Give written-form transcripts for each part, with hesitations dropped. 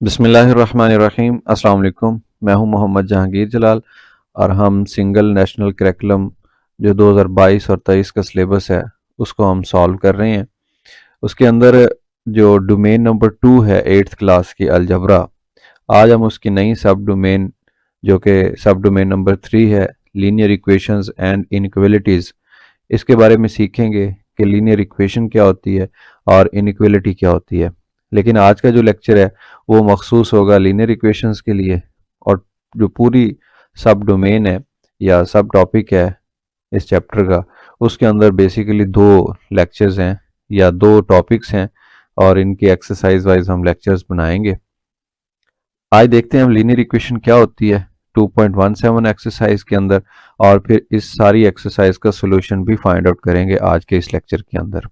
बिस्मिल्लाहिर्रहमानिर्रहीम। अस्सलाम वालेकुम। मैं हूं मोहम्मद जहांगीर जलाल और हम सिंगल नेशनल करिकुलम जो 2022 और 23 का सिलेबस है उसको हम सॉल्व कर रहे हैं। उसके अंदर जो डोमेन नंबर 2 है 8th क्लास की अलजबरा, आज हम उसकी नई सब डोमेन जो कि सब डोमेन नंबर 3 है लीनियर इक्वेशंस एंड इनइक्वालिटीज़, इसके बारे में सीखेंगे कि लीनियर इक्वेशन क्या होती है और इनइक्वालिटी क्या होती है। लेकिन आज का जो लेक्चर है वो मखसूस होगा लीनियर इक्वेशंस के लिए, और जो पूरी सब डोमेन है या सब टॉपिक है इस चैप्टर का, उसके अंदर बेसिकली दो लेक्चर्स हैं या दो टॉपिक्स हैं और इनकी एक्सरसाइज वाइज हम लेक्चर्स बनाएंगे। आज देखते हैं हम लीनियर इक्वेशन क्या होती है 2.17 एक्सरसाइज के अंदर, और फिर इस सारी एक्सरसाइज का सॉल्यूशन भी फाइंड आउट करेंगे आज के इस लेक्चर के अंदर।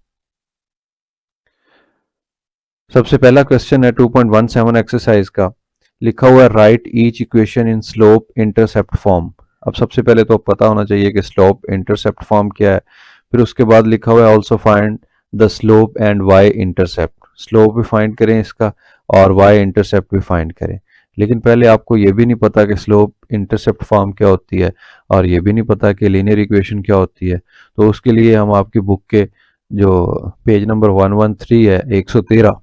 सबसे पहला क्वेश्चन है 2.17 एक्सरसाइज का, लिखा हुआ है right each equation in slope intercept form. अब सबसे पहले तो पता होना चाहिए कि स्लोप इंटरसेप्ट फॉर्म क्या है। फिर उसके बाद लिखा हुआ है also find the slope and y intercept. Slope भी फाइंड करें इसका और वाई इंटरसेप्ट भी फाइंड करें। लेकिन पहले आपको ये भी नहीं पता कि स्लोप इंटरसेप्ट फॉर्म क्या होती है और ये भी नहीं पता कि लीनियर इक्वेशन क्या होती है, तो उसके लिए हम आपकी बुक के जो पेज नंबर 113 है 113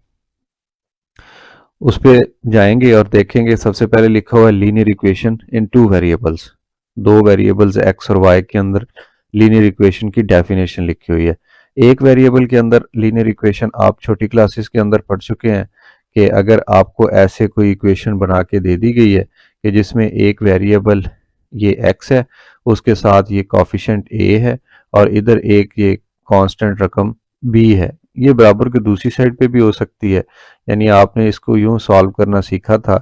उस पे जाएंगे और देखेंगे। सबसे पहले लिखा हुआ है linear equation in two variables, दो वेरिएबल्स एक्स और वाई के अंदर लीनियर इक्वेशन की डेफिनेशन लिखी हुई है। एक वेरिएबल के अंदर लीनियर इक्वेशन आप छोटी क्लासेस के अंदर पढ़ चुके हैं कि अगर आपको ऐसे कोई इक्वेशन बना के दे दी गई है कि जिसमें एक वेरिएबल ये एक्स है, उसके साथ ये कॉफिशेंट ए है और इधर एक ये कांस्टेंट रकम बी है, ये बराबर के दूसरी साइड पे भी हो सकती है। यानी आपने इसको यूं सॉल्व करना सीखा था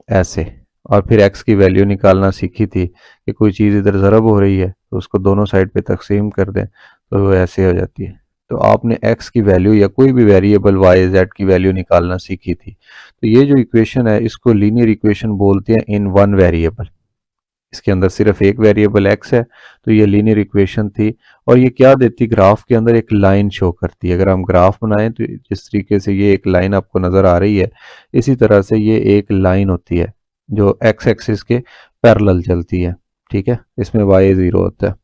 ऐसे, और फिर एक्स की वैल्यू निकालना सीखी थी कि कोई चीज़ इधर ज़रब हो रही है तो उसको दोनों साइड पे तकसीम कर दें तो वो ऐसे हो जाती है। तो आपने एक्स की वैल्यू या कोई भी वेरिएबल वाई जेड की वैल्यू निकालना सीखी थी। तो ये जो इक्वेशन है इसको लीनियर इक्वेशन बोलते हैं इन वन वेरिएबल। इसके अंदर सिर्फ एक वेरिएबल एक्स है, तो ये लीनियर इक्वेशन थी। और ये क्या देती, ग्राफ के अंदर एक लाइन शो करती है। अगर हम ग्राफ बनाएं तो जिस तरीके से ये एक लाइन आपको नजर आ रही है, इसी तरह से ये एक लाइन होती है जो एक्स एक्सिस के पैरेलल चलती है। ठीक है, इसमें वाई जीरो होता है,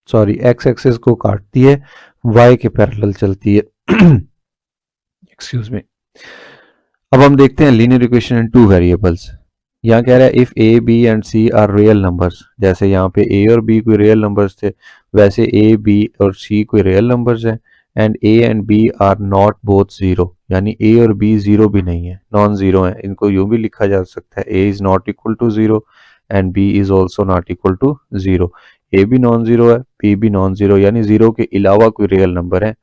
सॉरी एक्स एक्सिस को काटती है, वाई के पैरेलल चलती है। Excuse me. अब हम देखते हैं linear equation in two variables. यहाँ कह रहा है if a b and c are real numbers, जैसे यहाँ पे ए और बी कोई रियल नंबर्स थे, वैसे ए बी और सी कोई रियल नंबर्स हैं। And A and B are not both zero, यानी ए और बी जीरो भी नहीं है, नॉन जीरो है। इनको यूं भी लिखा जा सकता है A is not equal to zero and B is also not equal to zero. A भी नॉन जीरो है, बी भी नॉन जीरो, यानी जीरो के अलावा कोई रियल नंबर है।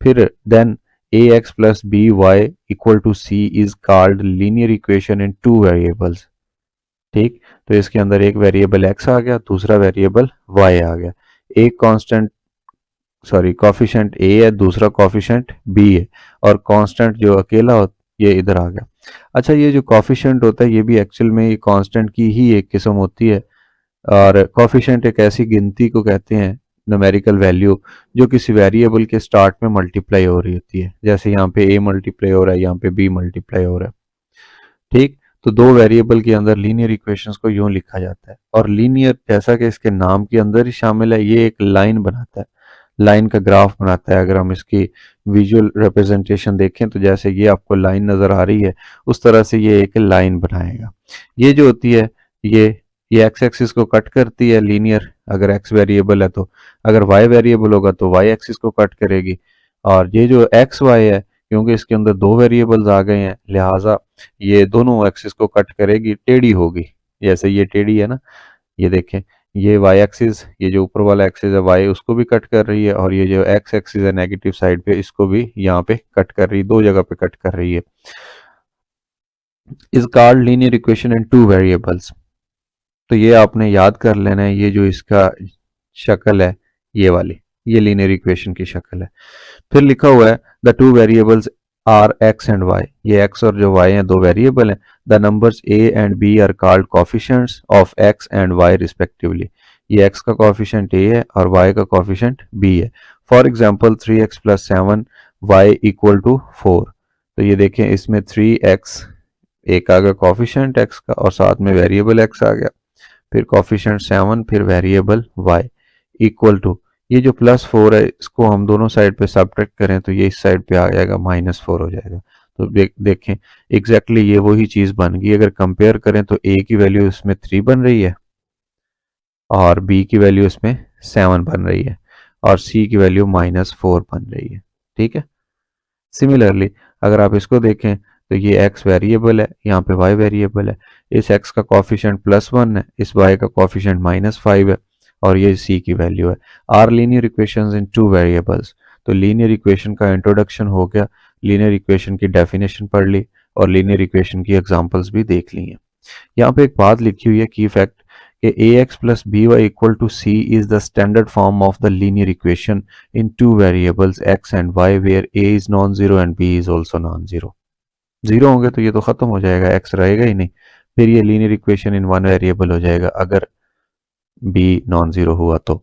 फिर then ax plus by equal to c is called linear equation in two variables। ठीक, तो इसके अंदर एक वेरिएबल x आ गया, दूसरा वेरिएबल y आ गया। एक कांस्टेंट सॉरी कॉफिशेंट a है, दूसरा कॉफिशेंट b है, और कांस्टेंट जो अकेला हो ये इधर आ गया। अच्छा, ये जो कॉफिशेंट होता है ये भी एक्चुअल में ये कांस्टेंट की ही एक किस्म होती है। और कॉफिशेंट एक ऐसी गिनती को कहते हैं, न्यूमेरिकल वैल्यू, जो किसी वेरिएबल के स्टार्ट में मल्टीप्लाई हो रही होती है। जैसे यहाँ पे a मल्टीप्लाई हो रहा है, यहाँ पे b मल्टीप्लाई हो रहा है। ठीक, तो दो वेरिएबल के अंदर लीनियर इक्वेशंस को यूं लिखा जाता है। और लीनियर जैसा कि इसके नाम के अंदर ही शामिल है, ये एक लाइन बनाता है, लाइन का ग्राफ बनाता है। अगर हम इसकी विजुअल रिप्रेजेंटेशन देखें तो जैसे ये आपको लाइन नजर आ रही है उस तरह से ये एक लाइन बनाएगा। ये जो होती है ये एक्स एक्सिस को कट करती है लीनियर, अगर एक्स वेरिएबल है तो। अगर वाई वेरिएबल होगा तो वाई एक्सिस को कट करेगी। और ये जो एक्स वाई है, क्योंकि इसके अंदर दो वेरिएबल्स आ गए हैं लिहाजा ये दोनों एक्सिस को कट करेगी, टेढ़ी होगी। जैसे ये टेढ़ी है ना, ये देखें, ये वाई एक्सिस, ये जो ऊपर वाला एक्सिस है वाई, उसको भी कट कर रही है, और ये जो एक्स एक्सिस है नेगेटिव साइड पे, इसको भी यहाँ पे कट कर रही है, दो जगह पे कट कर रही है। Is called linear equation in two variables. तो ये आपने याद कर लेना है, ये जो इसका शक्ल है ये वाली, ये लीनियर इक्वेशन की शक्ल है। फिर लिखा हुआ है the two variables are x and y, ये एक्स और जो वाई हैं दो वेरिएबल हैं। The numbers a and B are called coefficients of x and y respectively. ये एक्स का कोफिशिएंट ए है और वाई का कोफिशिएंट बी है। For example 3x + 7 y = 4। तो ये देखें इसमें 3x, एक आ गया कॉफिशेंट x का और साथ में वेरिएबल x आ गया, फिर कॉफिशेंट 7, फिर वेरिएबल y इक्वल टू, ये जो +4 है इसको हम दोनों साइड पे सब्ट्रैक्ट करें तो ये इस साइड पे आ जाएगा -4 हो जाएगा। तो देखें एग्जैक्टली ये वही चीज़ बन गई। अगर कंपेयर करें तो a की वैल्यू इसमें 3 बन रही है और b की वैल्यू इसमें 7 बन रही है और c की वैल्यू -4 बन रही है। ठीक है, सिमिलरली अगर आप इसको देखें तो ये x वेरिएबल है, यहाँ पे y वेरिएबल है, इस x का कॉफिशेंट +1 है, इस y का कॉफिशेंट -5 है और ये c की वैल्यू है। Are linear equations in two variables. तो लीनियर इक्वेशन का इंट्रोडक्शन हो गया, लीनियर इक्वेशन की डेफिनेशन पढ़ ली और लीनियर इक्वेशन की एग्जांपल्स भी देख ली हैं। यहाँ पे एक बात लिखी हुई है की फैक्ट कि ax plus by equal to c is the standard form of the linear equation in two variables x and y where a is non-zero and b is also non-zero। Zero होंगे तो ये तो खत्म हो जाएगा, x रहेगा ही नहीं, फिर ये linear equation in one variable हो जाएगा अगर b नॉन जीरो हुआ तो।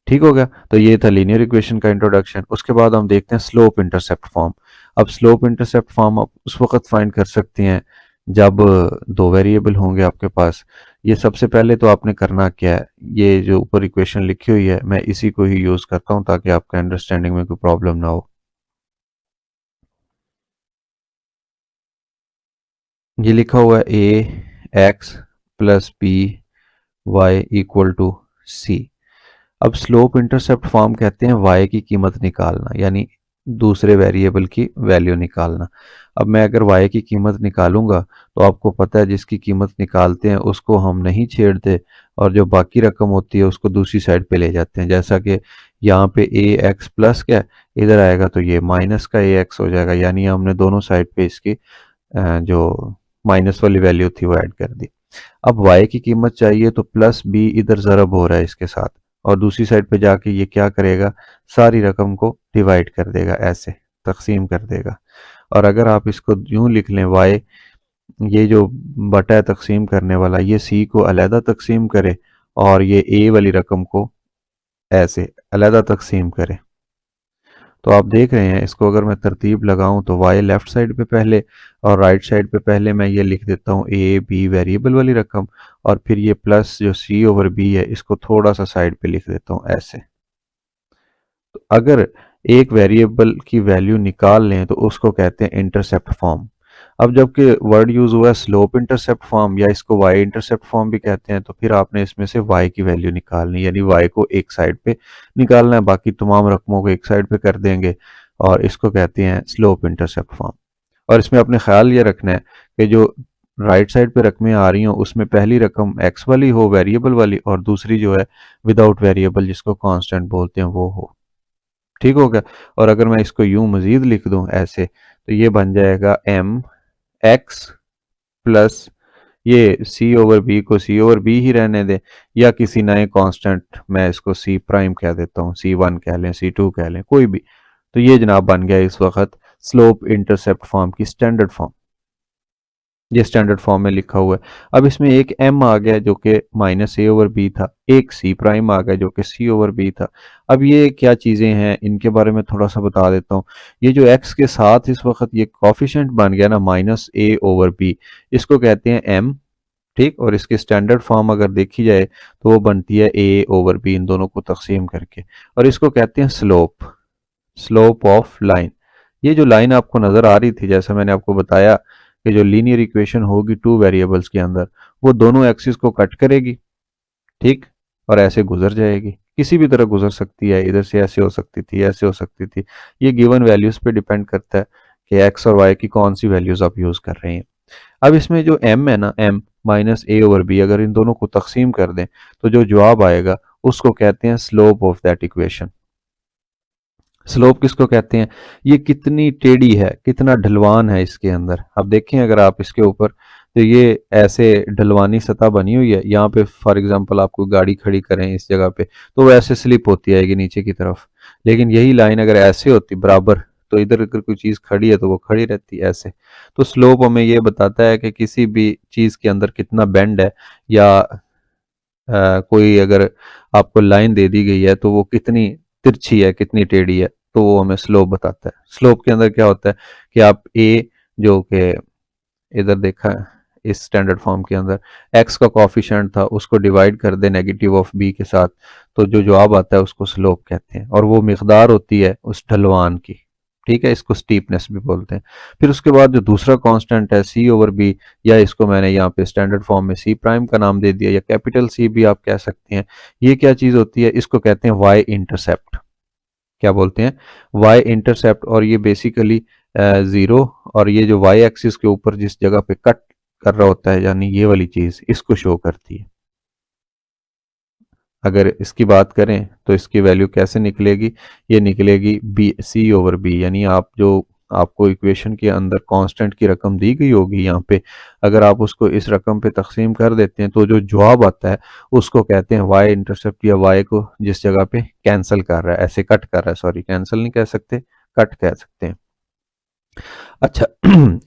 ठीक हो गया, तो ये था लीनियर इक्वेशन का इंट्रोडक्शन। उसके बाद हम देखते हैं स्लोप इंटरसेप्ट फॉर्म। अब स्लोप इंटरसेप्ट फॉर्म आप उस वक्त फाइंड कर सकते हैं जब दो वेरिएबल होंगे आपके पास। ये सबसे पहले तो आपने करना क्या है, ये जो ऊपर इक्वेशन लिखी हुई है मैं इसी को ही यूज करता हूं ताकि आपके अंडरस्टैंडिंग में कोई प्रॉब्लम ना हो। ये लिखा हुआ है A X plus B Y equal to C. अब स्लोप इंटरसेप्ट फॉर्म कहते हैं y की कीमत निकालना, यानी दूसरे वेरिएबल की वैल्यू निकालना। अब मैं अगर y की कीमत निकालूंगा तो आपको पता है जिसकी कीमत निकालते हैं उसको हम नहीं छेड़ते और जो बाकी रकम होती है उसको दूसरी साइड पे ले जाते हैं। जैसा कि यहाँ पे ए एक्स प्लस क्या इधर आएगा तो ये माइनस का ए एक्स हो जाएगा, यानी हमने दोनों साइड पे इसकी जो माइनस वाली वैल्यू थी वो ऐड कर दी। अब y की कीमत चाहिए तो प्लस b इधर ज़रब हो रहा है इसके साथ और दूसरी साइड पे जाके ये क्या करेगा, सारी रकम को डिवाइड कर देगा, ऐसे तकसीम कर देगा। और अगर आप इसको यूं लिख लें y, ये जो बटा है तकसीम करने वाला ये c को अलहदा तकसीम करे और ये a वाली रकम को ऐसे अलहदा तकसीम करे। तो आप देख रहे हैं इसको अगर मैं तरतीब लगाऊं तो y लेफ्ट साइड पे पहले और राइट साइड पे पहले मैं ये लिख देता हूँ a b वेरिएबल वाली रकम और फिर ये प्लस जो c ओवर b है इसको थोड़ा सा साइड पे लिख देता हूँ ऐसे। तो अगर एक वेरिएबल की वैल्यू निकाल लें तो उसको कहते हैं इंटरसेप्ट फॉर्म। अब जबकि वर्ड यूज हुआ है स्लोप इंटरसेप्ट फॉर्म या इसको y इंटरसेप्ट फॉर्म भी कहते हैं, तो फिर आपने इसमें से y की वैल्यू निकालनी, यानी y को एक साइड पे निकालना है, बाकी तमाम रकमों को एक साइड पे कर देंगे और इसको कहते हैं स्लोप इंटरसेप्ट फॉर्म। और इसमें अपने ख्याल ये रखना है कि जो राइट साइड पे रकमें आ रही हों उसमें पहली रकम x वाली हो वेरिएबल वाली और दूसरी जो है विदाउट वेरिएबल जिसको कांस्टेंट बोलते हैं वो हो। ठीक हो गया। और अगर मैं इसको यूं मजीद लिख दूं ऐसे तो ये बन जाएगा एम एक्स प्लस ये सी ओवर बी को सी ओवर बी ही रहने दें या किसी नए कांस्टेंट मैं इसको सी प्राइम कह देता हूँ, C1 कह लें, C2 कह लें, कोई भी। तो ये जनाब बन गया इस वक्त स्लोप इंटरसेप्ट फॉर्म की स्टैंडर्ड फॉर्म। ये स्टैंडर्ड फॉर्म में लिखा हुआ है। अब इसमें एक m आ गया जो कि माइनस ए ओवर बी था, एक c प्राइम आ गया जो कि c ओवर बी था। अब ये क्या चीज़ें हैं इनके बारे में थोड़ा सा बता देता हूँ। ये जो x के साथ इस वक्त ये कॉफिशेंट बन गया ना माइनस ए ओवर बी, इसको कहते हैं m। ठीक, और इसकी स्टैंडर्ड फॉर्म अगर देखी जाए तो वो बनती है a ओवर b इन दोनों को तकसीम करके, और इसको कहते हैं स्लोप, स्लोप ऑफ लाइन। ये जो लाइन आपको नज़र आ रही थी जैसा मैंने आपको बताया कि जो लीनियर इक्वेशन होगी टू वेरिएबल्स के अंदर वो दोनों एक्सिस को कट करेगी, ठीक, और ऐसे गुजर जाएगी, किसी भी तरह गुजर सकती है, इधर से ऐसे हो सकती थी, ऐसे हो सकती थी। ये गिवन वैल्यूज पे डिपेंड करता है कि एक्स और वाई की कौन सी वैल्यूज आप यूज कर रहे हैं। अब इसमें जो m है ना, m माइनस ए ओवर बी, अगर इन दोनों को तकसीम कर दें तो जो जवाब आएगा उसको कहते हैं slope of that equation. Slope किसको कहते हैं, ये कितनी टेढ़ी है, कितना ढलवान है इसके अंदर। अब देखें अगर आप इसके ऊपर तो ये ऐसे ढलवानी सतह बनी हुई है, यहाँ पे फॉर एग्जांपल आप कोई गाड़ी खड़ी करें इस जगह पे तो वो ऐसे स्लिप होती आएगी नीचे की तरफ, लेकिन यही लाइन अगर ऐसे होती बराबर तो इधर अगर कोई चीज़ खड़ी है तो वो खड़ी रहती है ऐसे। तो स्लोप हमें ये बताता है कि किसी भी चीज़ के अंदर कितना बेंड है, या कोई अगर आपको लाइन दे दी गई है तो वो कितनी तिरछी है, कितनी टेढ़ी है, तो वो हमें स्लोप बताता है। स्लोप के अंदर क्या होता है कि आप ए जो कि इधर देखा है इस स्टैंडर्ड फॉर्म के अंदर एक्स का कॉफिशिएंट था उसको डिवाइड कर दे नेगेटिव ऑफ बी के साथ, तो जो जवाब आता है उसको स्लोप कहते हैं, और वो मिकदार होती है उस ढलवान की। ठीक है, इसको स्टीपनेस भी बोलते हैं। फिर उसके बाद जो दूसरा कांस्टेंट है सी ओवर बी, या इसको मैंने यहाँ पे स्टैंडर्ड फॉर्म में सी प्राइम का नाम दे दिया, या कैपिटल सी भी आप कह सकते हैं। ये क्या चीज होती है, इसको कहते हैं वाई इंटरसेप्ट। क्या बोलते हैं, वाई इंटरसेप्ट। और ये बेसिकली जीरो, और ये जो वाई एक्सिस के ऊपर जिस जगह पे कट कर रहा होता है यानी ये वाली चीज, इसको शो करती है। अगर इसकी बात करें तो इसकी वैल्यू कैसे निकलेगी, ये निकलेगी बी सी ओवर बी, यानी आप जो आपको इक्वेशन के अंदर कांस्टेंट की रकम दी गई होगी यहाँ पे, अगर आप उसको इस रकम पे तकसीम कर देते हैं तो जो जवाब आता है उसको कहते हैं वाई इंटरसेप्ट, या वाई को जिस जगह पे कैंसिल कर रहा है, ऐसे कट कर रहा है, सॉरी कैंसिल नहीं कह सकते, कट कह सकते हैं। अच्छा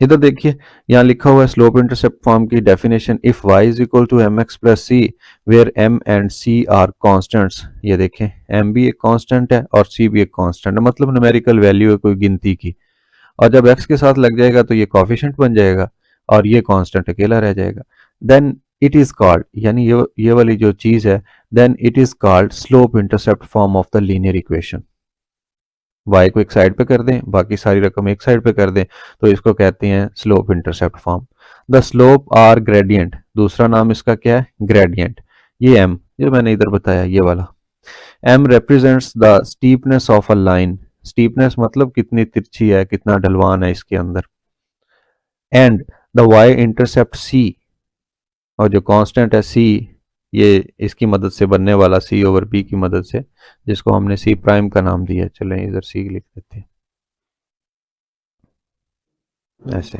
इधर देखिए, यहाँ लिखा हुआ है स्लोप इंटरसेप्ट फॉर्म की definition, if y is equal to m x plus c where m and c are constants. ये देखें m भी एक कांस्टेंट है और c भी एक कांस्टेंट है, मतलब न्यूमेरिकल वैल्यू है कोई गिनती की, और जब x के साथ लग जाएगा तो ये कोफिशिएंट बन जाएगा और ये कांस्टेंट अकेला रह जाएगा। देन इट इज कॉल्ड, यानी ये वाली जो चीज है, then it is called slope intercept form of the linear equation. y को एक साइड पे कर दें, बाकी सारी रकम एक साइड पे कर दें, तो इसको कहते हैं slope intercept form. The slope or gradient, दूसरा नाम इसका क्या है, ग्रेडियंट। ये m जो मैंने इधर बताया ये वाला, m represents the steepness of a line, steepness मतलब कितनी तिरछी है, कितना ढलवान है इसके अंदर, and the y intercept c, और जो कांस्टेंट है c, ये इसकी मदद से बनने वाला c ओवर b की मदद से, जिसको हमने c प्राइम का नाम दिया है, चलें इधर c लिख देते हैं ऐसे,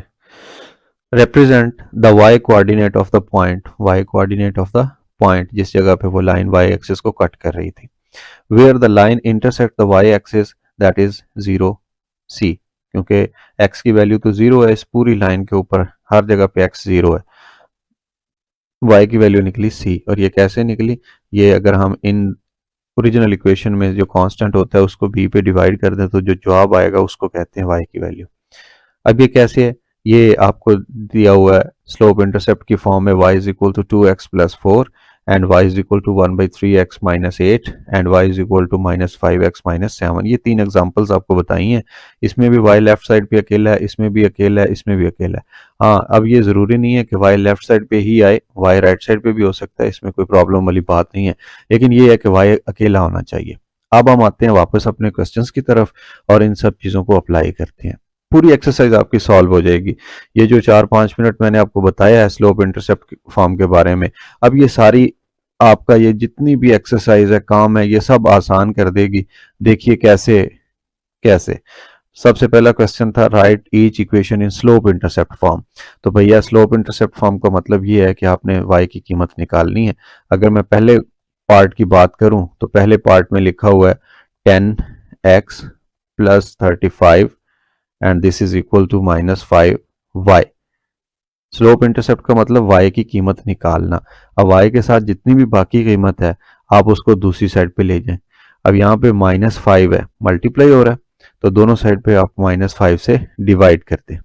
represent the y coordinate of the point, y coordinate of the point जिस जगह पे वो लाइन y एक्सिस को कट कर रही थी, where the line intersect the y axis that is 0 c, क्योंकि x की वैल्यू तो 0 है इस पूरी लाइन के ऊपर, हर जगह पे x 0 है, y की वैल्यू निकली c। और ये कैसे निकली, ये अगर हम इन ओरिजिनल इक्वेशन में जो कांस्टेंट होता है उसको b पे डिवाइड कर दें तो जो जवाब आएगा उसको कहते हैं y की वैल्यू। अब ये कैसे है, ये आपको दिया हुआ है स्लोप इंटरसेप्ट की फॉर्म में, y is equal to 2x plus 4 and y is equal to 1/3x minus 8 and y is equal to minus 5x minus 7। ये तीन एग्जांपल्स आपको बताई हैं, इसमें भी y लेफ्ट साइड पे अकेला है, इसमें भी अकेला है, इसमें भी अकेला है। हाँ, अब ये ज़रूरी नहीं है कि y लेफ्ट साइड पे ही आए, y राइट साइड पे भी हो सकता है, इसमें कोई प्रॉब्लम वाली बात नहीं है, लेकिन ये है कि y अकेला होना चाहिए। अब हम आते हैं वापस अपने क्वेश्चंस की तरफ और इन सब चीज़ों को अप्लाई करते हैं, पूरी एक्सरसाइज आपकी सॉल्व हो जाएगी। ये जो 4-5 मिनट मैंने आपको बताया है स्लोप इंटरसेप्ट फॉर्म के बारे में, अब ये सारी आपका ये जितनी भी एक्सरसाइज है, काम है, ये सब आसान कर देगी। देखिए कैसे कैसे। सबसे पहला क्वेश्चन था right each equation in slope intercept form. तो भैया स्लोप इंटरसेप्ट फॉर्म का मतलब ये है कि आपने y की कीमत निकालनी है। अगर मैं पहले पार्ट की बात करूं तो पहले पार्ट में लिखा हुआ है 10x plus 35 and this is equal to minus 5y। Slope intercept का मतलब y की कीमत निकालना। अब y के साथ जितनी भी बाकी कीमत है आप उसको दूसरी साइड पे ले जाएं। अब यहाँ पे -5 है, मल्टीप्लाई हो रहा है, तो दोनों साइड पे आप -5 से डिवाइड कर दें।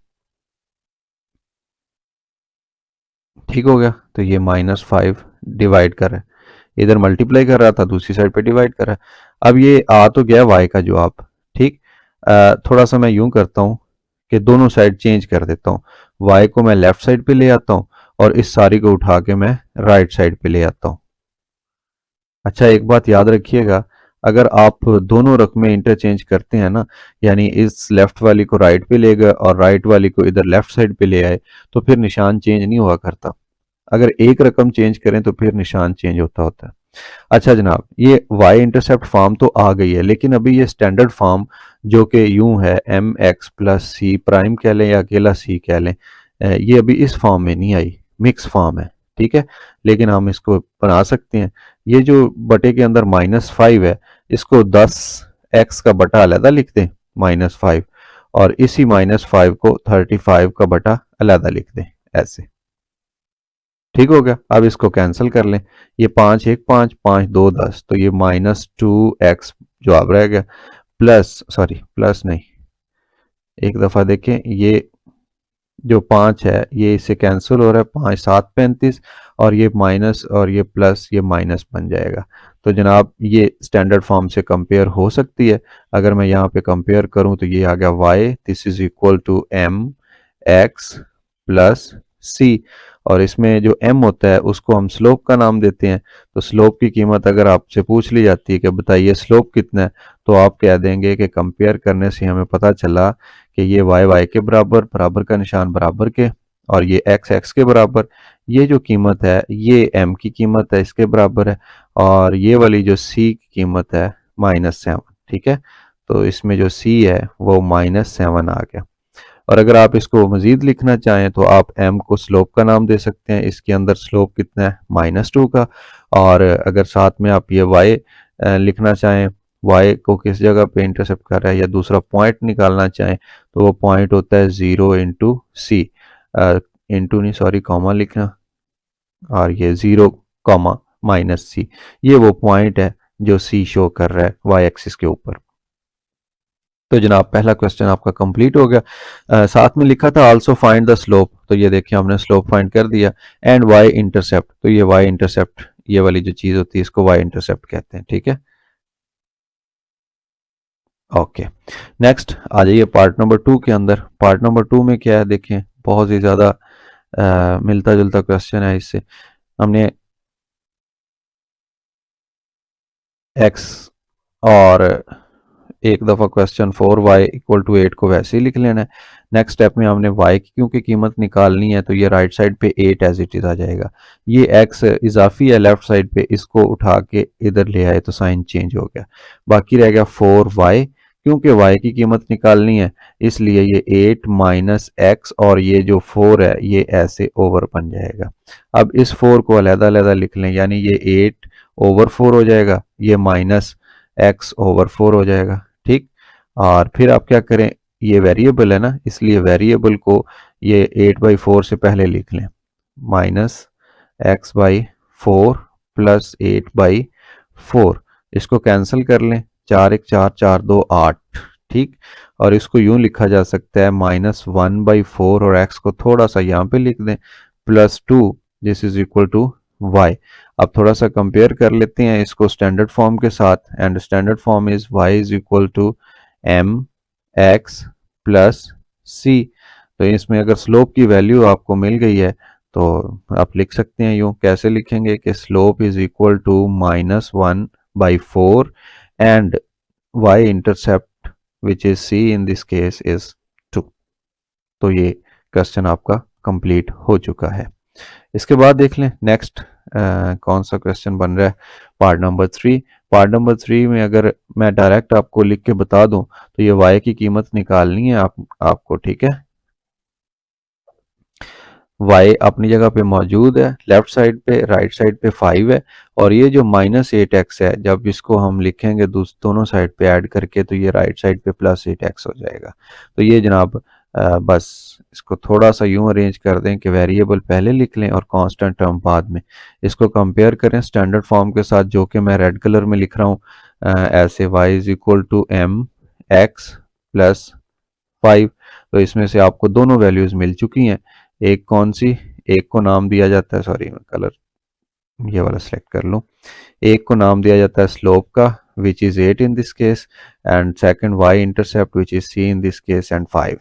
ठीक हो गया, तो ये -5 डिवाइड कर रहा है, इधर मल्टीप्लाई कर रहा था, दूसरी साइड पे डिवाइड कर रहा है। अब ये आ तो गया y का जवाब। ठीक, थोड़ा सा मैं यूं करता हूं कि दोनों साइड चेंज कर देता हूं, y को मैं लेफ्ट साइड पे ले आता हूं और इस सारी को उठा के मैं राइट साइड पे ले आता हूं। अच्छा, एक बात याद रखिएगा, अगर आप दोनों रकमें इंटरचेंज करते हैं ना, यानी इस लेफ्ट वाली को राइट पे ले गए और राइट वाली को इधर लेफ्ट साइड पे ले आए, तो फिर निशान चेंज नहीं हुआ करता। अगर एक रकम चेंज करें तो फिर निशान चेंज होता है। अच्छा जनाब, ये y इंटरसेप्ट फॉर्म तो आ गई है, लेकिन अभी ये स्टैंडर्ड फॉर्म जो कि यूं है M x plus C prime कह लें या अकेला सी कह लें, ये अभी इस फॉर्म में नहीं आई, मिक्स फॉर्म है। ठीक है, लेकिन हम इसको बना सकते हैं। ये जो बटे के अंदर -5 है, इसको 10x का बटा अलहदा लिख दें -5, और इसी -5 को 35 का बटा अलहदा लिख दें ऐसे। ठीक हो गया, अब इसको कैंसिल कर लें, ये 5 1 5 5 2 10, तो ये -2x जवाब रह गया। प्लस नहीं, एक दफ़ा देखें, ये जो 5 है ये इससे कैंसिल हो रहा है, 5 7 35, और ये माइनस और ये प्लस, ये माइनस बन जाएगा। तो जनाब ये स्टैंडर्ड फॉर्म से कंपेयर हो सकती है। अगर मैं यहाँ पे कंपेयर करूँ तो ये आ गया y, this is equal to m x plus c, और इसमें जो m होता है उसको हम स्लोप का नाम देते हैं। तो स्लोप की कीमत अगर आपसे पूछ ली जाती है कि बताइए स्लोप कितना है, तो आप कह देंगे कि कंपेयर करने से हमें पता चला कि ये y के बराबर, बराबर का निशान बराबर के, और ये x के बराबर, ये जो कीमत है ये m की कीमत है, इसके बराबर है, और ये वाली जो c की कीमत है -7। ठीक है, तो इसमें जो c है वो -7 आ गया। और अगर आप इसको मजीद लिखना चाहें तो आप m को स्लोप का नाम दे सकते हैं। इसके अंदर स्लोप कितना है -2 का। और अगर साथ में आप ये y लिखना चाहें, y को किस जगह पे इंटरसेप्ट कर रहा है, या दूसरा पॉइंट निकालना चाहें तो वो पॉइंट होता है 0 इंटू सी, इंटू नहीं सॉरी कॉमा लिखना, और ये 0 कॉमा -c, ये वो पॉइंट है जो c शो कर रहा है y एक्सिस के ऊपर। तो जनाब पहला क्वेश्चन आपका कंप्लीट हो गया। साथ में लिखा था आल्सो फाइंड द स्लोप, तो ये देखिए हमने स्लोप फाइंड कर दिया। एंड वाई इंटरसेप्ट, तो ये वाई इंटरसेप्ट, ये वाली जो चीज होती है इसको वाई इंटरसेप्ट कहते हैं। ठीक है, ओके। नेक्स्ट आ जाइए पार्ट नंबर 2 के अंदर। पार्ट नंबर 2 में क्या है देखें, बहुत ही ज्यादा मिलता जुलता क्वेश्चन है इससे। हमने एक्स और एक दफ़ा क्वेश्चन 4y इक्वल टू 8 को वैसे ही लिख लेना है। नेक्स्ट स्टेप में हमने y की क्योंकि कीमत निकालनी है तो ये राइट साइड पे 8 एज इट इज़ आ जाएगा। ये x इजाफी है लेफ्ट साइड पे, इसको उठा के इधर ले आए तो साइन चेंज हो गया। बाकी रह गया 4y, क्योंकि y की कीमत निकालनी है इसलिए ये 8 माइनस एक्स, और ये जो 4 है ये ऐसे ओवर बन जाएगा। अब इस 4 को अलग-अलग लिख लें, यानी ये 8 ओवर 4 हो जाएगा, ये माइनस x ओवर 4 हो जाएगा। ठीक, और फिर आप क्या करें, ये वेरिएबल है ना, इसलिए वेरिएबल को ये 8/4 से पहले लिख लें, -x/4 प्लस 8/4, इसको कैंसिल कर लें, 4 1 4 4 2 8। ठीक, और इसको यूं लिखा जा सकता है -1/4, और x को थोड़ा सा यहाँ पे लिख दें +2, this is equal to y। अब थोड़ा सा कंपेयर कर लेते हैं इसको स्टैंडर्ड फॉर्म के साथ, and standard form is y is equal to m x plus c। तो इसमें अगर स्लोप की वैल्यू आपको मिल गई है तो आप लिख सकते हैं यूं, कैसे लिखेंगे कि slope is equal to -1/4 and y intercept which is c in this case is 2। तो ये क्वेश्चन आपका कंप्लीट हो चुका है। इसके बाद देख लें नेक्स्ट कौन सा क्वेश्चन बन रहा है, पार्ट नंबर 3। पार्ट नंबर 3 में अगर मैं डायरेक्ट आपको लिख के बता दूं तो ये y की कीमत निकालनी है आपको। ठीक है, y अपनी जगह पे मौजूद है, लेफ्ट साइड पे, राइट साइड पे 5 है, और ये जो -8x है जब इसको हम लिखेंगे दोनों साइड पे ऐड करके तो ये राइट साइड पे +8x हो जाएगा। तो ये जनाब बस इसको थोड़ा सा यूं अरेंज कर दें कि वेरिएबल पहले लिख लें और कांस्टेंट टर्म बाद में। इसको कंपेयर करें स्टैंडर्ड फॉर्म के साथ जो कि मैं रेड कलर में लिख रहा हूँ, ऐसे y is equal to m x plus 5। तो इसमें से आपको दोनों वैल्यूज मिल चुकी हैं। एक कौन सी, एक को नाम दिया जाता है, सॉरी मैं कलर ये वाला सेलेक्ट कर लूँ, एक को नाम दिया जाता है स्लोप का which is 8 in this case, and second y intercept which is c in this case and 5।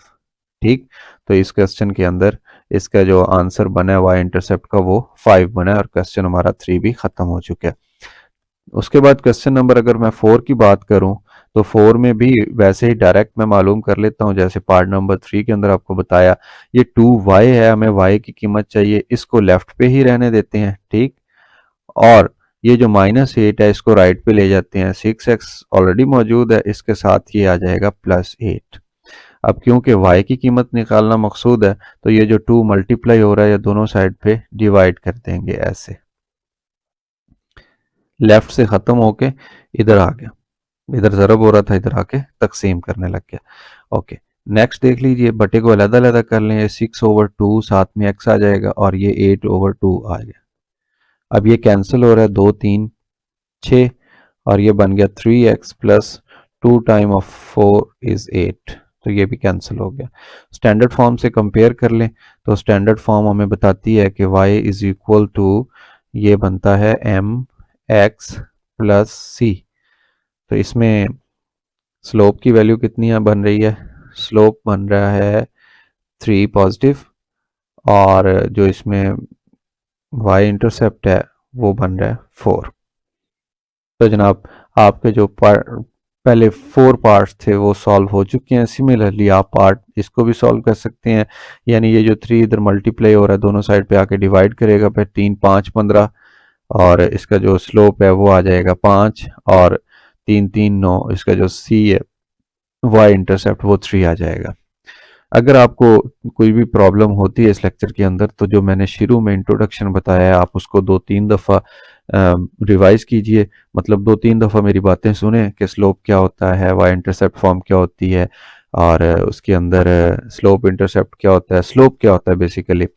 ठीक, तो इस क्वेश्चन के अंदर इसका जो आंसर बना है y इंटरसेप्ट का वो 5 बना है, और क्वेश्चन हमारा 3 भी खत्म हो चुका है। उसके बाद क्वेश्चन नंबर अगर मैं 4 की बात करूं तो 4 में भी वैसे ही डायरेक्ट मैं मालूम कर लेता हूं, जैसे पार्ट नंबर 3 के अंदर आपको बताया ये 2y है, हमें y की कीमत चाहिए, इसको लेफ्ट पे ही रहने देते हैं। ठीक, और ये जो -8 है इसको राइट पे ले जाते हैं, 6x ऑलरेडी मौजूद है, इसके साथ ये आ जाएगा +8। अब क्योंकि y की कीमत निकालना मकसूद है तो ये जो 2 मल्टीप्लाई हो रहा है ये दोनों साइड पे डिवाइड कर देंगे, ऐसे लेफ्ट से खत्म होके इधर आ गया, इधर ज़रब हो रहा था इधर आके तकसीम करने लग गया। ओके, नेक्स्ट देख लीजिए, बटे को अलग-अलग कर लें, ये 6/2 साथ में x आ जाएगा, और ये 8/2 आ गया। अब ये कैंसिल हो रहा है, 2 3 6, और ये बन गया 3x plus 2 time of 4 is 8, तो ये भी कैंसिल हो गया। स्टैंडर्ड फॉर्म से कंपेयर कर लें तो स्टैंडर्ड फॉर्म हमें बताती है कि y इज इक्वल टू, ये बनता है mx प्लस सी। तो इसमें स्लोप की वैल्यू कितनी बन रही है, स्लोप बन रहा है 3 पॉजिटिव, और जो इसमें y इंटरसेप्ट है वो बन रहा है 4। तो जनाब आपके जो पहले 4 पार्ट्स थे वो सॉल्व हो चुके हैं। सिमिलरली आप पार्ट इसको भी सॉल्व कर सकते हैं, यानी ये जो 3 इधर मल्टीप्लाई हो रहा है दोनों साइड पे आके डिवाइड करेगा, फिर 3 5 15, और इसका जो स्लोप है वो आ जाएगा 5, और 3 3 9, इसका जो सी है y इंटरसेप्ट वो 3 आ जाएगा। अगर आपको कोई भी प्रॉब्लम होती है इस लेक्चर के अंदर, तो जो मैंने शुरू में इंट्रोडक्शन बताया है आप उसको 2-3 दफ़ा रिवाइज कीजिए, मतलब 2-3 दफ़ा मेरी बातें सुने कि स्लोप क्या होता है, वाई इंटरसेप्ट फॉर्म क्या होती है, और उसके अंदर स्लोप इंटरसेप्ट क्या होता है, स्लोप क्या होता है बेसिकली,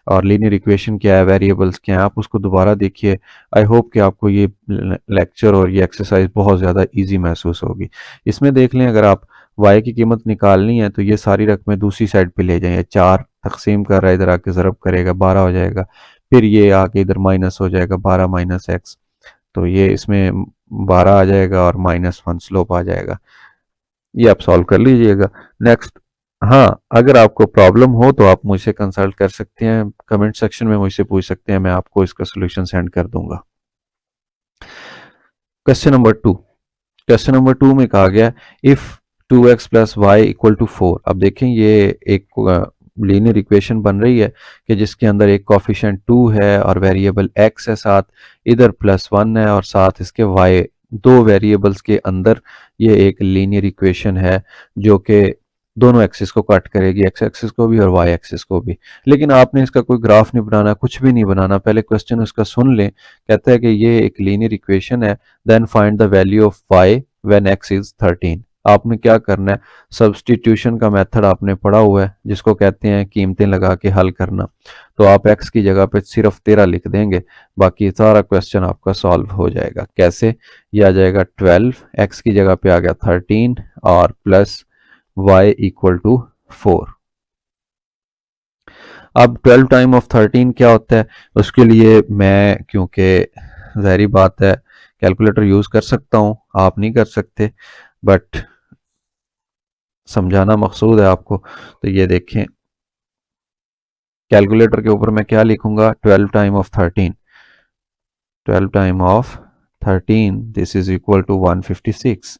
और लीनियर इक्वेशन क्या है, वेरिएबल्स क्या है, आप उसको दोबारा देखिए। आई होप कि आपको ये लेक्चर और ये एक्सरसाइज बहुत ज़्यादा ईजी महसूस होगी। इसमें देख लें, अगर आप y की कीमत निकालनी है तो ये सारी रकमें दूसरी साइड पे ले जाएं। 4 तकसीम कर रहा है, इधर आके ज़रब करेगा 12 हो जाएगा, फिर ये आके इधर माइनस हो जाएगा 12 माइनस एक्स, तो ये इसमें 12 आ जाएगा और -1 स्लोप आ जाएगा। ये आप सॉल्व कर लीजिएगा। नेक्स्ट, हाँ, अगर आपको प्रॉब्लम हो तो आप मुझसे कंसल्ट कर सकते हैं, कमेंट सेक्शन में मुझसे पूछ सकते हैं, मैं आपको इसका सोल्यूशन सेंड कर दूंगा। क्वेश्चन नंबर 2, क्वेश्चन नंबर 2 में कहा गया if 2x plus y equal to 4। अब देखें ये एक लीनियर इक्वेशन बन रही है कि जिसके अंदर एक कोफिशिएंट 2 है और वेरिएबल x है, साथ इधर +1 है और साथ इसके y, दो वेरिएबल्स के अंदर ये एक लीनियर इक्वेशन है जो कि दोनों एक्सिस को कट करेगी, x एक्सिस को भी और y एक्सिस को भी। लेकिन आपने इसका कोई ग्राफ नहीं बनाना, कुछ भी नहीं बनाना, पहले क्वेश्चन उसका सुन लें। कहता है कि ये एक लीनियर इक्वेशन है, then find the value of y when x is 13। आपने क्या करना है, सब्सटीट्यूशन का मेथड आपने पढ़ा हुआ है जिसको कहते हैं कीमतें लगा के हल करना। तो आप x की जगह पे सिर्फ 13 लिख देंगे, बाकी सारा क्वेश्चन आपका सॉल्व हो जाएगा। कैसे, ये आ जाएगा 12, x की जगह पे आ गया 13 और प्लस y इक्वल टू 4। अब 12 टाइम ऑफ 13 क्या होता है, उसके लिए मैं, क्योंकि ज़ाहिर बात है कैलकुलेटर यूज़ कर सकता हूँ, आप नहीं कर सकते, बट समझाना मकसूद है आपको। तो ये देखें, कैलकुलेटर के ऊपर मैं क्या लिखूंगा, 12 time of 13, 12 time of 13 this is equal to 156।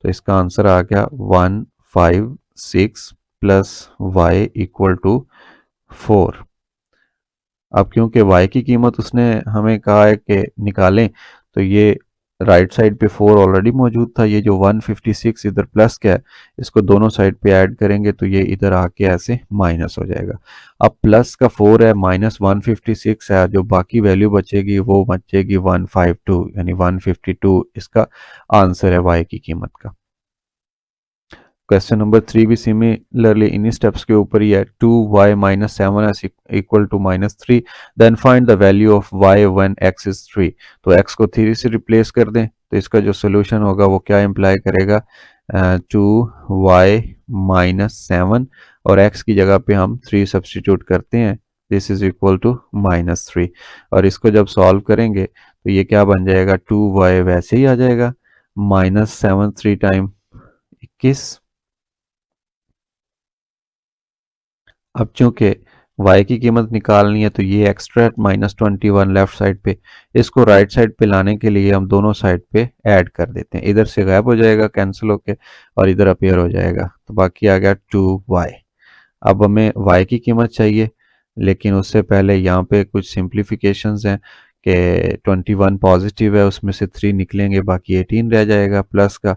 तो इसका आंसर आ गया 156 प्लस y इक्वल टू 4। अब क्योंकि y की कीमत उसने हमें कहा है कि निकालें, तो ये राइट साइड पे 4 ऑलरेडी मौजूद था, ये जो 156 इधर प्लस का है, इसको दोनों साइड पे ऐड करेंगे तो ये इधर आके ऐसे माइनस हो जाएगा। अब प्लस का 4 है, माइनस 156 है, जो बाकी वैल्यू बचेगी वो बचेगी 152, यानी 152 इसका आंसर है y की कीमत का। क्वेश्चन नंबर 3 भी सिमिलरली इन्हीं स्टेप्स के ऊपर ही है। 2y minus 7 equal to -3, then find the value of y when x is 3। तो x को 3 से रिप्लेस कर दें तो इसका जो सोल्यूशन होगा वो क्या इम्प्लाई करेगा, 2y माइनस 7 और x की जगह पे हम 3 सब्सटीट्यूट करते हैं, दिस इज इक्वल टू -3, और इसको जब सॉल्व करेंगे तो ये क्या बन जाएगा, 2y वैसे ही आ जाएगा, -7 3 टाइम 21। अब चूंकि y की कीमत निकालनी है तो ये एक्स्ट्रा -21 लेफ्ट साइड पे, इसको राइट साइड पे लाने के लिए हम दोनों साइड पे ऐड कर देते हैं, इधर से गायब हो जाएगा कैंसिल होके और इधर अपीयर हो जाएगा, तो बाकी आ गया 2y। अब हमें y की कीमत चाहिए, लेकिन उससे पहले यहाँ पे कुछ सिंप्लीफिकेशंस हैं कि 21 पॉजिटिव है, उसमें से 3 निकलेंगे, बाकी 18 रह जाएगा प्लस का,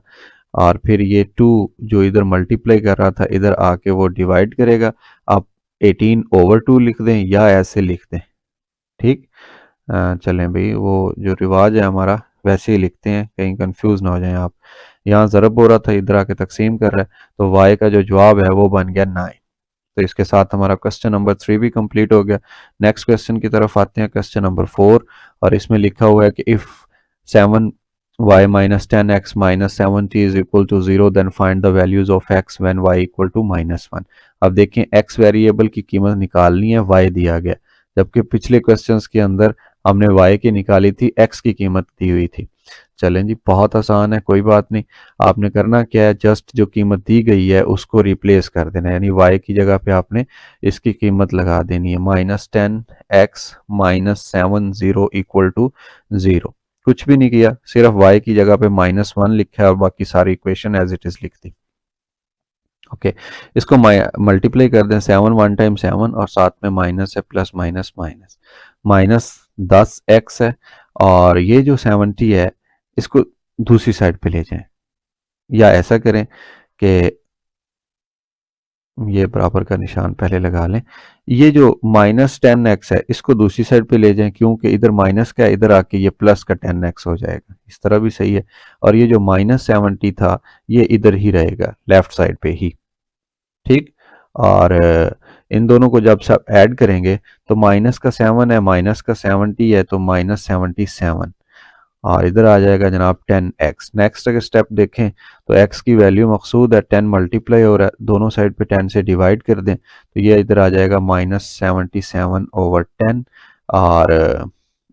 और फिर ये 2 जो इधर मल्टीप्लाई कर रहा था इधर आके वो डिवाइड करेगा। आप 18 ओवर 2 लिख दें या ऐसे लिख दें, ठीक। चलें भाई, वो जो रिवाज है हमारा वैसे ही लिखते हैं, कहीं कंफ्यूज ना हो जाएं आप। यहाँ ज़रब हो रहा था, इधर आके तकसीम कर रहा है, तो y का जो जवाब है वो बन गया 9। तो इसके साथ हमारा क्वेश्चन नंबर 3 भी कंप्लीट हो गया। नेक्स्ट क्वेश्चन की तरफ आते हैं, क्वेश्चन नंबर 4, और इसमें लिखा हुआ है कि if 7 y minus 10x minus 70 is equal to 0, then find the values of x when y equal to minus 1। अब देखें x वेरिएबल की कीमत निकालनी है, y दिया गया, जबकि पिछले क्वेश्चंस के अंदर हमने y की निकाली थी, x की कीमत दी हुई थी। चलें जी, बहुत आसान है, कोई बात नहीं। आपने करना क्या है, जस्ट जो कीमत दी गई है उसको रिप्लेस कर देना है, यानी y की जगह पे आपने इसकी कीमत लगा देनी है, -10x माइनस 70 इक्वल टू 0। कुछ भी नहीं किया, सिर्फ y की जगह पे -1 लिखा है और बाकी सारी इक्वेशन एज इट इज लिख दी। ओके, इसको मल्टीप्लाई कर दें, 7 1 टाइम 7 और साथ में माइनस है, प्लस माइनस माइनस, -10x है, और ये जो 70 है इसको दूसरी साइड पे ले जाएं, या ऐसा करें कि ये बराबर का निशान पहले लगा लें, ये जो -10x है इसको दूसरी साइड पे ले जाएं, क्योंकि इधर माइनस का है, इधर आके ये प्लस का 10x हो जाएगा, इस तरह भी सही है। और ये जो -70 था ये इधर ही रहेगा, लेफ्ट साइड पे ही, ठीक। और इन दोनों को जब सब ऐड करेंगे तो माइनस का 7 है, माइनस का 70 है, तो -77, और इधर आ जाएगा जनाब 10x। नेक्स्ट अगर स्टेप देखें तो x की वैल्यू मकसूद है, 10 मल्टीप्लाई हो रहा है, दोनों साइड पे 10 से डिवाइड कर दें तो ये इधर आ जाएगा -77/10। और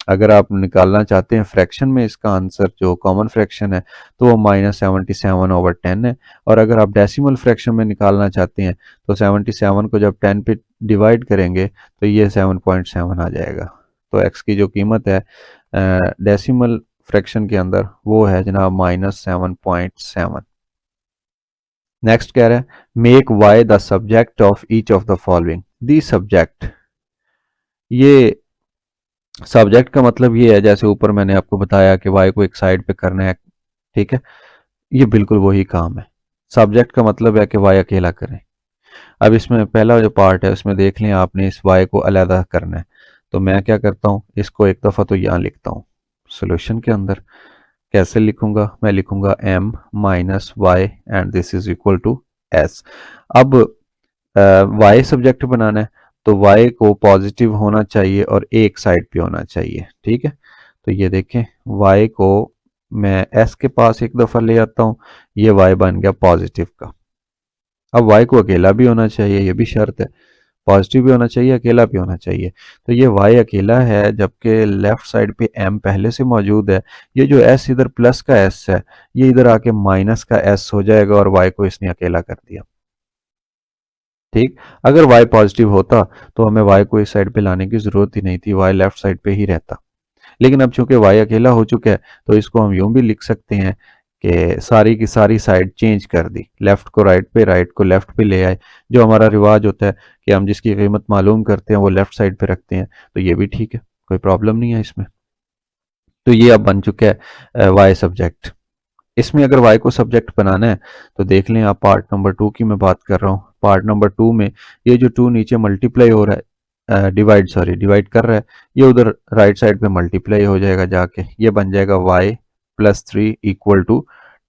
अगर आप निकालना चाहते हैं फ्रैक्शन में इसका आंसर जो कॉमन फ्रैक्शन है तो वो -77/10 है। और अगर आप डेसिमल फ्रैक्शन में निकालना चाहते हैं तो 77 को जब 10 पे डिवाइड करेंगे तो ये 7.7 आ जाएगा। तो x की जो कीमत है डेसिमल फ्रैक्शन के अंदर वो है जनाब -7.7। नेक्स्ट कह रहा है make y the subject of each of the following. The subject, ये सब्जेक्ट का मतलब ये है जैसे ऊपर मैंने आपको बताया कि y को एक साइड पे करना है, ठीक है, ये बिल्कुल वही काम है। सब्जेक्ट का मतलब है कि y अकेला करें। अब इसमें पहला जो पार्ट है उसमें देख लें, आपने इस y को अलहदा करना है, तो मैं क्या करता हूँ, इसको एक दफ़ा तो यहाँ लिखता हूँ सोल्यूशन के अंदर। कैसे लिखूंगा, मैं लिखूंगा m minus y and this is equal to s। अब y सब्जेक्ट बनाना है तो y को पॉजिटिव होना चाहिए और एक साइड पे होना चाहिए, ठीक है। तो ये देखें y को मैं s के पास एक दफ़ा ले आता हूँ, ये y बन गया पॉजिटिव का। अब y को अकेला भी होना चाहिए, ये भी शर्त है, पॉजिटिव भी होना चाहिए, अकेला भी होना चाहिए। तो ये y अकेला है, जबकि लेफ्ट साइड पे m पहले से मौजूद है। ये जो s इधर प्लस का s है ये इधर आके माइनस का s हो जाएगा और y को इसने अकेला कर दिया, ठीक। अगर y पॉजिटिव होता तो हमें y को इस साइड पे लाने की जरूरत ही नहीं थी, y लेफ्ट साइड पे ही रहता। लेकिन अब चूंकि y अकेला हो चुका है तो इसको हम यूं भी लिख सकते हैं कि सारी की सारी साइड चेंज कर दी, लेफ्ट को राइट पे, राइट को लेफ्ट पे ले आए। जो हमारा रिवाज होता है कि हम जिसकी कीमत मालूम करते हैं वो लेफ्ट साइड पे रखते हैं, तो ये भी ठीक है, कोई प्रॉब्लम नहीं है इसमें। तो ये अब बन चुका है वाई सब्जेक्ट। इसमें अगर y को सब्जेक्ट बनाना है तो देख लें आप, पार्ट नंबर 2 की मैं बात कर रहा हूँ। पार्ट नंबर 2 में ये जो 2 नीचे मल्टीप्लाई हो रहा है, डिवाइड कर रहा है, ये उधर राइट साइड पे मल्टीप्लाई हो जाएगा जाके, ये बन जाएगा y+3 इक्वल टू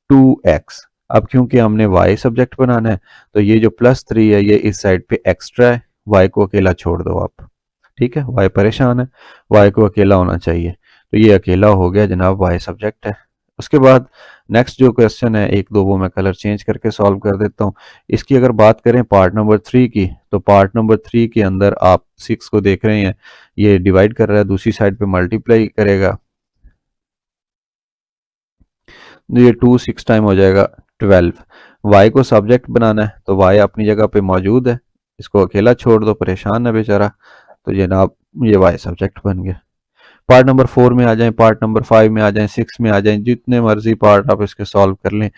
2x। अब क्योंकि हमने y सब्जेक्ट बनाना है तो ये जो +3 है ये इस साइड पे एक्स्ट्रा है, y को अकेला छोड़ दो आप, ठीक है। y परेशान है, y को अकेला होना चाहिए, तो ये अकेला हो गया जनाब, y सब्जेक्ट है। उसके बाद नेक्स्ट जो क्वेश्चन है, एक दो वो मैं कलर चेंज करके सॉल्व कर देता हूँ। इसकी अगर बात करें पार्ट नंबर 3 की, तो पार्ट नंबर 3 के अंदर आप 6 को देख रहे हैं, ये डिवाइड कर रहा है, दूसरी साइड पे मल्टीप्लाई करेगा, तो ये 2 6 टाइम हो जाएगा 12। y को सब्जेक्ट बनाना है तो y अपनी जगह पे मौजूद है, इसको अकेला छोड़ दो, परेशान है बेचारा, तो जनाब ये y सब्जेक्ट बन गया। पार्ट नंबर 4 में आ जाएं, पार्ट नंबर 5 में आ जाएं, 6 में आ जाएं, जितने मर्जी पार्ट आप इसके सॉल्व कर लें,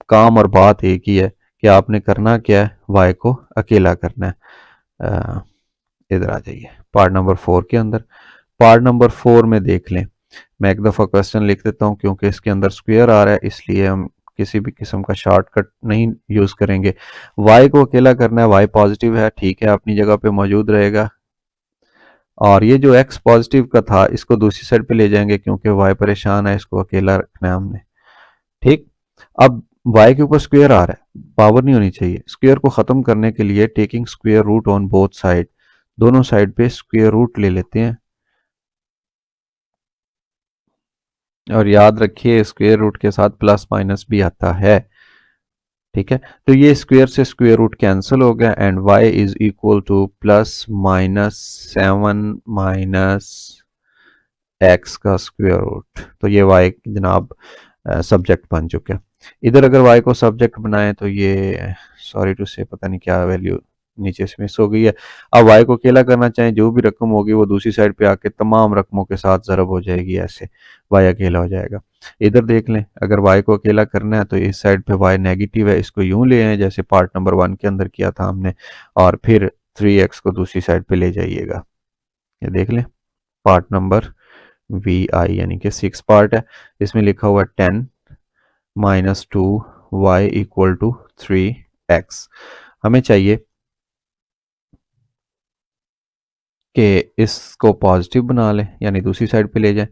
काम और बात एक ही है कि आपने करना क्या है, y को अकेला करना है। इधर आ जाइए पार्ट नंबर 4 के अंदर। पार्ट नंबर 4 में देख लें, मैं एक दफ़ा क्वेश्चन लिख देता हूँ क्योंकि इसके अंदर स्क्वायर आ रहा है, इसलिए हम किसी भी किस्म का शॉर्टकट नहीं यूज़ करेंगे। y को अकेला करना है, y पॉजिटिव है, ठीक है, अपनी जगह पे मौजूद रहेगा। और ये जो x पॉजिटिव का था इसको दूसरी साइड पे ले जाएंगे क्योंकि y परेशान है, इसको अकेला रखना है हमने, ठीक। अब y के ऊपर स्क्वायर आ रहा है, पावर नहीं होनी चाहिए। स्क्वायर को ख़त्म करने के लिए taking square root on both side, दोनों साइड पे स्क्वायर रूट ले लेते हैं। और याद रखिए स्क्वायर रूट के साथ प्लस माइनस भी आता है, ठीक है। तो ये स्क्वायर से स्क्वायर रूट कैंसिल हो गया and y is equal two plus minus 7 minus x का स्क्वायर रूट। तो ये y जनाब सब्जेक्ट बन चुका है। इधर अगर y को सब्जेक्ट बनाए तो ये सॉरी टू से पता नहीं क्या वैल्यू नीचे से मिस हो गई है। अब y को अकेला करना चाहें, जो भी रकम होगी वो दूसरी साइड पे आके तमाम रकमों के साथ ज़रब हो जाएगी, ऐसे y अकेला हो जाएगा। इधर देख लें, अगर y को अकेला करना है तो इस साइड पे y नेगेटिव है, इसको यूं ले आए जैसे पार्ट नंबर 1 के अंदर किया था हमने, और फिर 3x को दूसरी साइड पे ले जाइएगा। ये देख लें पार्ट नंबर vi यानी कि 6 पार्ट है, इसमें लिखा हुआ 10 minus 2y equal to 3x। हमें चाहिए कि इसको पॉजिटिव बना लें यानी दूसरी साइड पे ले जाएं।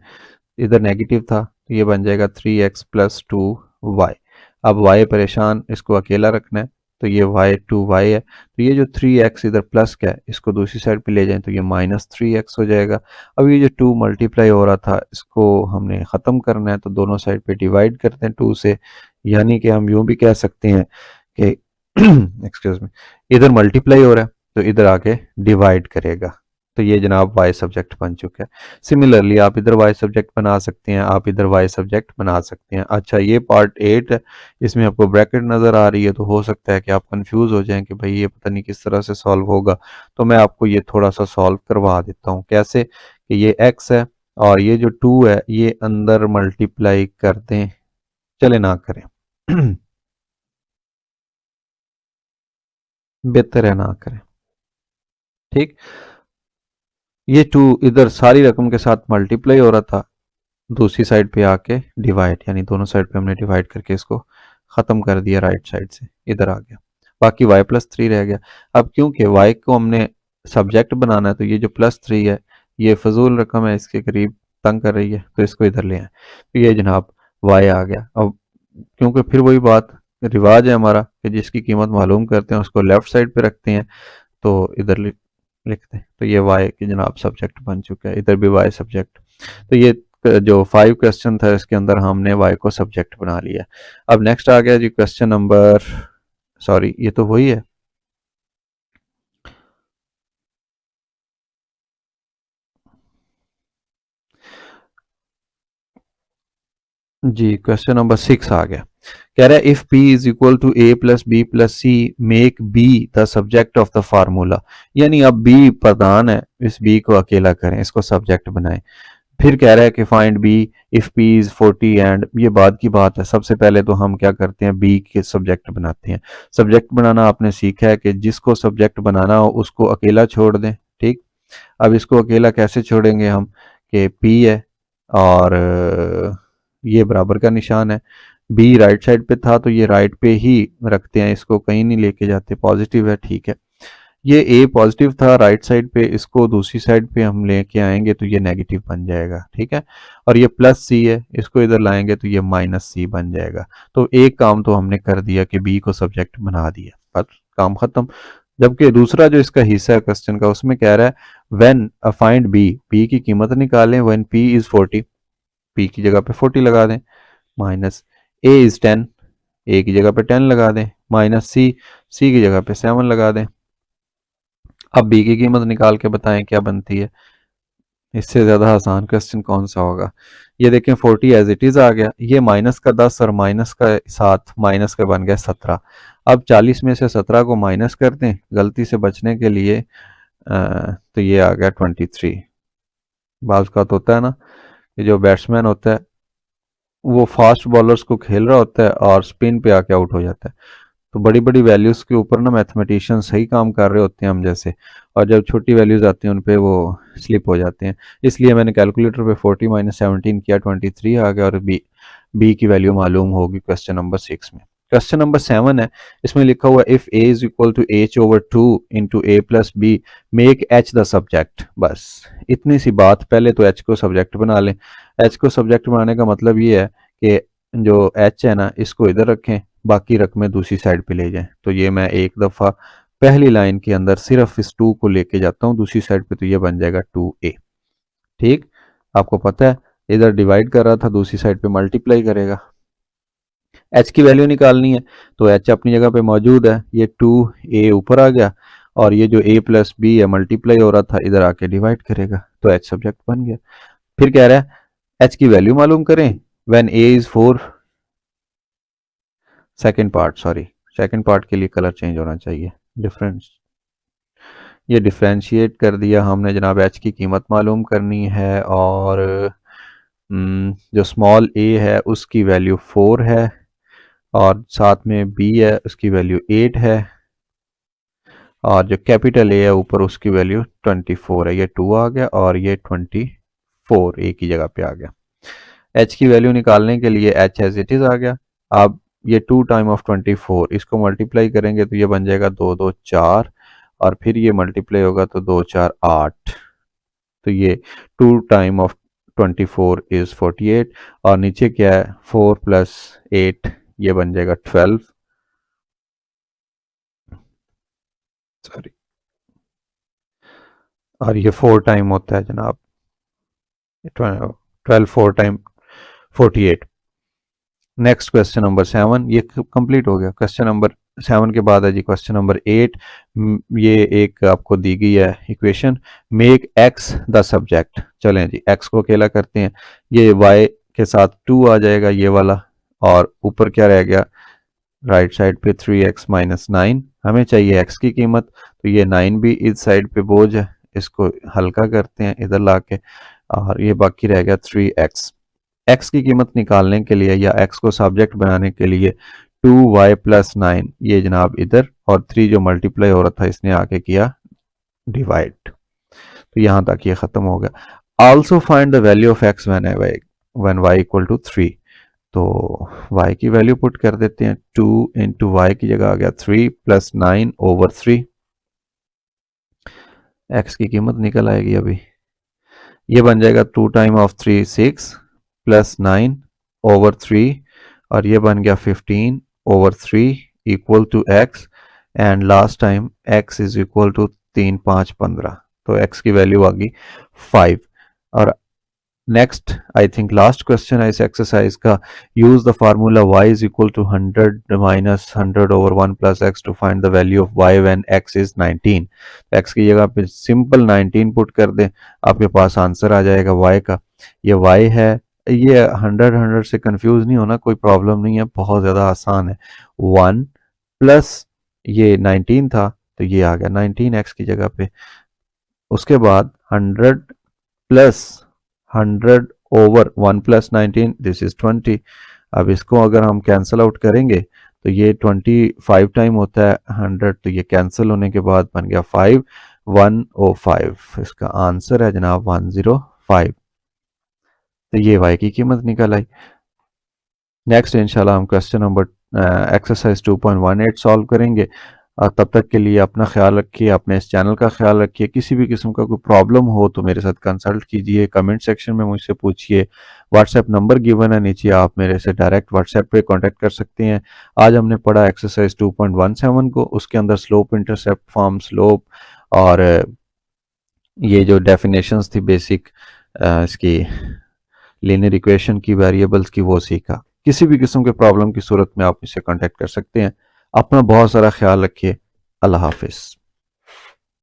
इधर नेगेटिव था तो ये बन जाएगा 3x प्लस 2y। अब y परेशान, इसको अकेला रखना है तो ये y 2y है, तो ये जो 3x इधर प्लस का है इसको दूसरी साइड पे ले जाएं तो ये माइनस 3x हो जाएगा। अब ये जो 2 मल्टीप्लाई हो रहा था इसको हमने ख़त्म करना है, तो दोनों साइड पे डिवाइड करते हैं 2 से, यानी कि हम यूं भी कह सकते हैं कि एक्सक्यूज मी, इधर मल्टीप्लाई हो रहा है तो इधर आके डिवाइड करेगा। तो ये जनाब y सब्जेक्ट बन चुका है। सिमिलरली आप इधर y सब्जेक्ट बना सकते हैं, आप इधर y सब्जेक्ट बना सकते हैं। अच्छा ये पार्ट 8 है, इसमें आपको ब्रैकेट नज़र आ रही है तो हो सकता है कि आप कंफ्यूज हो जाएं कि भाई ये पता नहीं किस तरह से सॉल्व होगा, तो मैं आपको ये थोड़ा सा सॉल्व करवा देता हूँ। कैसे कि ये x है और ये जो 2 है ये अंदर मल्टीप्लाई कर दें, चले ना करें बेहतर है ना करें, ठीक। ये 2 इधर सारी रकम के साथ मल्टीप्लाई हो रहा था, दूसरी साइड पे आके डिवाइड, यानी दोनों साइड पे हमने डिवाइड करके इसको ख़त्म कर दिया राइट साइड से, इधर आ गया, बाकी y प्लस 3 रह गया। अब क्योंकि y को हमने सब्जेक्ट बनाना है तो ये जो प्लस 3 है ये फजूल रकम है, इसके करीब तंग कर रही है, तो इसको इधर ले आए, तो ये जनाब y आ गया। अब क्योंकि फिर वही बात रिवाज है हमारा कि जिसकी कीमत मालूम करते हैं उसको लेफ्ट साइड पे रखते हैं, तो इधर लिखते हैं, तो ये y की जनाब सब्जेक्ट बन चुका है, इधर भी y सब्जेक्ट। तो ये जो 5 क्वेश्चन था इसके अंदर हमने y को सब्जेक्ट बना लिया। अब नेक्स्ट आ गया जी क्वेश्चन नंबर, सॉरी ये तो वही है, जी क्वेश्चन नंबर 6 आ गया। कह रहा है if p is equal to a plus b plus c make b the subject of the formula. यानी अब b प्रधान है, इस b को अकेला करें, इसको सब्जेक्ट बनाएं। फिर कह रहा है कि find b if p is 40 and, ये बाद की बात है, सबसे पहले तो हम क्या करते हैं बी के सब्जेक्ट बनाते हैं। सब्जेक्ट बनाना आपने सीखा है कि जिसको सब्जेक्ट बनाना हो उसको अकेला छोड़ दें, ठीक। अब इसको अकेला कैसे छोड़ेंगे हम कि पी है और ये बराबर का निशान है, बी राइट साइड पे था तो ये राइट पे ही रखते हैं, इसको कहीं नहीं लेके जाते, पॉजिटिव है, ठीक है। ये ए पॉजिटिव था राइट साइड पे, इसको दूसरी साइड पे हम लेके आएंगे तो ये नेगेटिव बन जाएगा, ठीक है। और ये प्लस सी है, इसको इधर लाएंगे तो ये माइनस सी बन जाएगा। तो एक काम तो हमने कर दिया कि बी को सब्जेक्ट बना दिया, बस काम खत्म। जबकि दूसरा जो इसका हिस्सा है क्वेश्चन का उसमें कह रहा है व्हेन फाइंड बी, बी की कीमत निकालें व्हेन पी इज 40, पी की जगह पे 40 लगा दें, माइनस ए इज 10, ए की जगह पे 10 लगा दें, माइनस सी, सी की जगह पे 7 लगा दें। अब बी की कीमत निकाल के बताएं क्या बनती है, इससे ज़्यादा आसान क्वेश्चन कौन सा होगा। ये देखें 40 एज इट इज़ आ गया, ये माइनस का 10 और माइनस का 7, माइनस का बन गया 17। अब 40 में से 17 को माइनस कर दें गलती से बचने के लिए, तो ये आ गया 23। बाज़ का तो होता है ना, ये जो बैट्समैन होता है वो फास्ट बॉलर्स को खेल रहा होता है और स्पिन पे आके आउट हो जाता है, तो बड़ी बड़ी वैल्यूज़ के ऊपर ना मैथमेटिशियन सही काम कर रहे होते हैं हम जैसे, और जब छोटी वैल्यूज़ आती हैं उन पे वो स्लिप हो जाते हैं। इसलिए मैंने कैलकुलेटर पे 40 माइनस 17 किया, 23 आ गया, और बी की वैल्यू मालूम होगी क्वेश्चन नंबर 6 में। क्वेश्चन नंबर 7 है, इसमें लिखा हुआ if a is equal to h over 2 into a plus b make h the subject. बस इतनी सी बात, पहले तो एच को सब्जेक्ट बना लें। एच को सब्जेक्ट बनाने का मतलब ये है कि जो एच है ना इसको इधर रखें, बाकी रकमें दूसरी साइड पे ले जाएं। तो ये मैं एक दफ़ा पहली लाइन के अंदर सिर्फ इस 2 को लेके जाता हूँ दूसरी साइड पे, तो ये बन जाएगा 2a, ठीक। आपको पता है इधर डिवाइड कर रहा था, दूसरी साइड पे मल्टीप्लाई करेगा। एच की वैल्यू निकालनी है तो एच अपनी जगह पे मौजूद है, ये 2a ऊपर आ गया और ये जो a प्लस बी है मल्टीप्लाई हो रहा था इधर आके डिवाइड करेगा, तो एच सब्जेक्ट बन गया। फिर कह रहा है एच की वैल्यू मालूम करें when a is 4। Second part, sorry second part के लिए कलर चेंज होना चाहिए, डिफरेंस, ये डिफ्रेंशिएट कर दिया हमने जनाब। एच की कीमत मालूम करनी है और जो स्मॉल a है उसकी वैल्यू 4 है और साथ में b है उसकी वैल्यू 8 है और जो कैपिटल A है ऊपर उसकी वैल्यू 24 है। ये 2 आ गया और ये 24 एक ही जगह पे आ गया। h की वैल्यू निकालने के लिए h एज इट इज आ गया। अब ये 2 टाइम ऑफ 24 इसको मल्टीप्लाई करेंगे तो ये बन जाएगा 2 2 4 और फिर ये मल्टीप्लाई होगा तो 2 4 8, तो ये 2 टाइम ऑफ 24 इज 48 और नीचे क्या है 4 प्लस 8 ये बन जाएगा 12, सॉरी, और ये 4 टाइम होता है जनाब 12 4 टाइम 48। नेक्स्ट क्वेश्चन नंबर 7 ये कंप्लीट हो गया। क्वेश्चन नंबर 7 के बाद है जी क्वेश्चन नंबर 8। ये एक आपको दी गई है equation, make x the subject. चलें जी x को अकेला करते हैं, ये y के साथ 2 आ जाएगा ये वाला और ऊपर क्या रह गया राइट साइड पे 3x माइनस 9। हमें चाहिए x की कीमत, तो ये 9 भी इस साइड पे बोझ है, इसको हल्का करते हैं इधर ला के और ये बाकी रह गया 3x। x की कीमत निकालने के लिए या x को सब्जेक्ट बनाने के लिए 2y प्लस 9 ये जनाब इधर और 3 जो मल्टीप्लाई हो रहा था इसने आके किया डिवाइड, तो यहां तक ये खत्म हो गया। Also find the value of x when y equal to 3, तो y की वैल्यू पुट कर देते हैं, 2 इंटू वाई की जगह आ गया 3 प्लस 9 ओवर 3। x की कीमत निकल आएगी अभी, ये बन जाएगा 2 टाइम ऑफ 3 6 प्लस 9 ओवर 3 और ये बन गया 15 over 3 equal to x and last time x is equal to 3 5 15, तो x की वैल्यू आ गई 5। और next I think last question है इस एक्सरसाइज का, use the formula y is equal to 100 minus 100 over 1 plus x to find the value of y when x is 19। x की जगह पे सिंपल 19 पुट कर दें, आपके पास आंसर आ जाएगा y का। ये y है, ये 100 से कंफ्यूज नहीं होना, कोई प्रॉब्लम नहीं है, बहुत ज़्यादा आसान है। 1 प्लस ये 19 था तो ये आ गया 19 x की जगह पे, उसके बाद 100 plus 100 over 1 plus 19 this is 20। अब इसको अगर हम कैंसिल आउट करेंगे तो ये 25 टाइम होता है 100, तो ये कैंसिल होने के बाद बन गया 5 105। इसका आंसर है जनाब 105, तो ये y की कीमत निकल आई। नेक्स्ट इंशाल्लाह हम क्वेश्चन नंबर एक्सरसाइज 2.18 सॉल्व करेंगे। तब तक के लिए अपना ख्याल रखिए, अपने इस चैनल का ख्याल रखिए। किसी भी किस्म का कोई प्रॉब्लम हो तो मेरे साथ कंसल्ट कीजिए, कमेंट सेक्शन में मुझसे पूछिए। व्हाट्सएप नंबर गिवन है नीचे, आप मेरे से डायरेक्ट व्हाट्सएप पे कांटेक्ट कर सकते हैं। आज हमने पढ़ा एक्सरसाइज 2.17 को, उसके अंदर स्लोप, इंटरसेप्ट, फॉर्म, स्लोप और ये जो डेफिनेशंस थी बेसिक इसकी लीनियर इक्वेशन की, वेरिएबल्स की, वो सीखा। किसी भी किस्म के प्रॉब्लम की सूरत में आप मुझसे कांटेक्ट कर सकते हैं। अपना बहुत सारा ख्याल रखिए। अल्लाह हाफिज़।